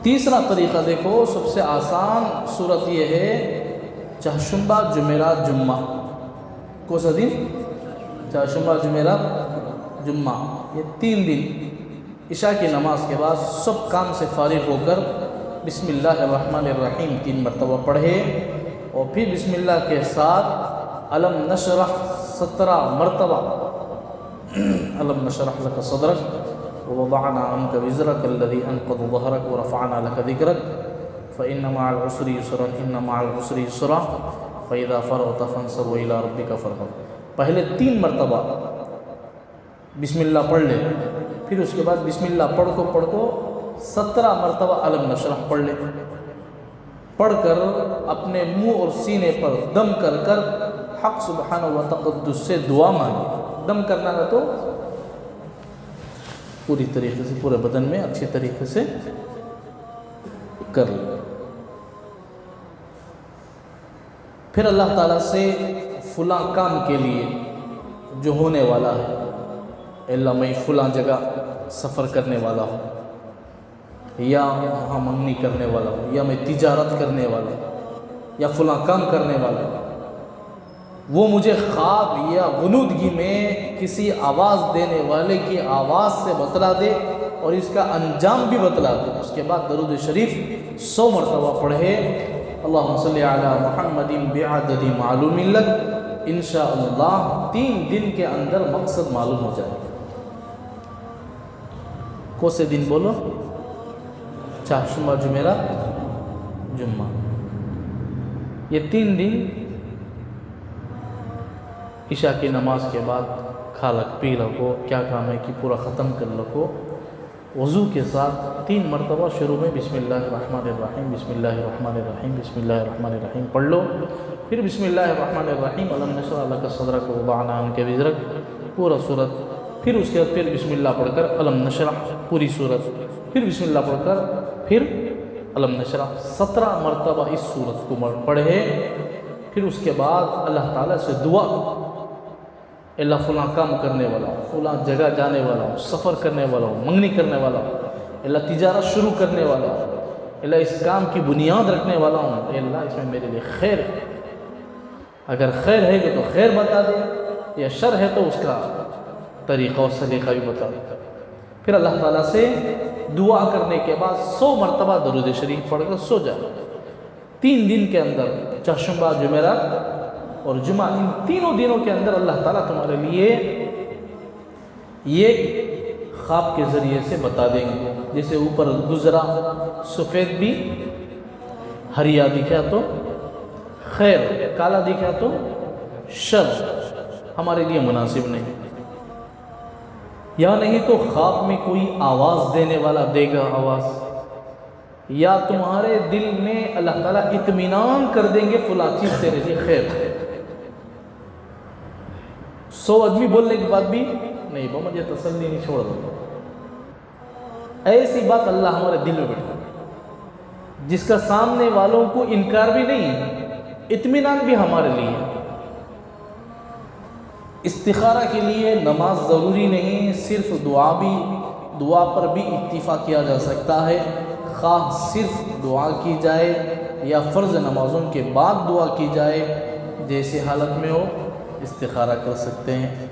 تیسرا طریقہ دیکھو، سب سے آسان صورت یہ ہے چہارشنبہ جمعرات جمعہ. کون سا دن؟ چہارشنبہ جمعرات جمعہ. یہ 3 دن عشاء کی نماز کے بعد سب کام سے فارغ ہو کر بسم اللہ الرحمن الرحیم 3 مرتبہ پڑھے، اور پھر بسم اللہ کے ساتھ الم نشرح 17 مرتبہ، الم نشرح لک صدرک ووضعنا عنک وزرک الذی انقض ظہرک ورفعنا لک ذکرک فإن مع العسر یسرا ان مع العسر یسرا فإذا فرغت فانصب إلی ربک فارغب. پہلے 3 مرتبہ بسم اللہ پڑھ لے، پھر اس کے بعد بسم اللہ پڑھ کو 17 مرتبہ علم نشرح پڑھ لے. پڑھ کر اپنے منہ اور سینے پر دم کر حق سبحانہ و تقدس سے دعا مانگے. دم کرنا ہے تو پوری طریقے سے پورے بدن میں اچھی طریقے سے کر لے. پھر اللہ تعالیٰ سے فلاں کام کے لیے جو ہونے والا ہے، اللہ میں فلاں جگہ سفر کرنے والا ہوں، یا وہاں منگنی کرنے والا ہوں، یا میں تجارت کرنے والا ہوں، یا فلاں کام کرنے والا ہوں، وہ مجھے خواب یا غنودگی میں کسی آواز دینے والے کی آواز سے بتلا دے اور اس کا انجام بھی بتلا دے. اس کے بعد درود شریف 100 مرتبہ پڑھے. اللہم صلی علی محمد بعدد معلوم لک. انشاءاللہ 3 دن کے اندر مقصد معلوم ہو جائے. کون سے دن بولو؟ چہارشنبہ جمعرات جمعہ. یہ 3 دن عشاء کی نماز کے بعد کھا لک پی لکو، کیا کام ہے کہ پورا ختم کر لکو. وضو کے ساتھ 3 مرتبہ شروع میں بسم اللہ الرحمن الرحیم بسم اللہ الرحمن الرحیم بسم اللہ الرحمن الرحیم پڑھ لو. پھر بسم اللہ الرحمن الرحیم الم نشرح لک صدرک ووضعنا عنک وزرک پورا صورت. پھر اس کے بعد پھر بسم اللہ پڑھ کر الم نشرح پوری صورت. پھر بسم اللہ پڑھ کر پھر الم نشرح 17 مرتبہ اس صورت کو پڑھے. پھر اس کے بعد اللہ تعالیٰ سے دعا، اللہ فلاں کام کرنے والا ہوں، فلاں جگہ جانے والا ہوں، سفر کرنے والا ہوں، منگنی کرنے والا ہوں، اللہ تجارت شروع کرنے والا ہوں، اللہ اس کام کی بنیاد رکھنے والا ہوں، اے اللہ اس میں میرے لیے خیر ہے. اگر خیر ہے تو خیر بتا دے، یا شر ہے تو اس کا طریقہ و سلیقہ بھی بتا دے. پھر اللہ تعالیٰ سے دعا کرنے کے بعد 100 مرتبہ درود شریف پڑھ کر سو جا. 3 دن کے اندر چہارشنبہ جمعرات اور جمعہ، ان تینوں دنوں کے اندر اللہ تعالیٰ تمہارے لیے یہ خواب کے ذریعے سے بتا دیں گے. جیسے اوپر گزرا سفید بھی ہریا دکھا تو خیر، کالا دکھا تو شر، ہمارے لیے مناسب نہیں. یا نہیں تو خواب میں کوئی آواز دینے والا دے گا آواز، یا تمہارے دل میں اللہ تعالیٰ اطمینان کر دیں گے فلاں چیز تیرے لیے خیر ہے. 100 آدمی بولنے کے بعد بھی نہیں با مجھے تسلی نہیں چھوڑ دو. ایسی بات اللہ ہمارے دل میں بیٹھا جس کا سامنے والوں کو انکار بھی نہیں ہے، اطمینان بھی ہمارے لیے. استخارہ کے لیے نماز ضروری نہیں، صرف دعا پر بھی اکتفا کیا جا سکتا ہے. خواہ صرف دعا کی جائے یا فرض نمازوں کے بعد دعا کی جائے، جیسے حالت میں ہو استخارہ کر سکتے ہیں.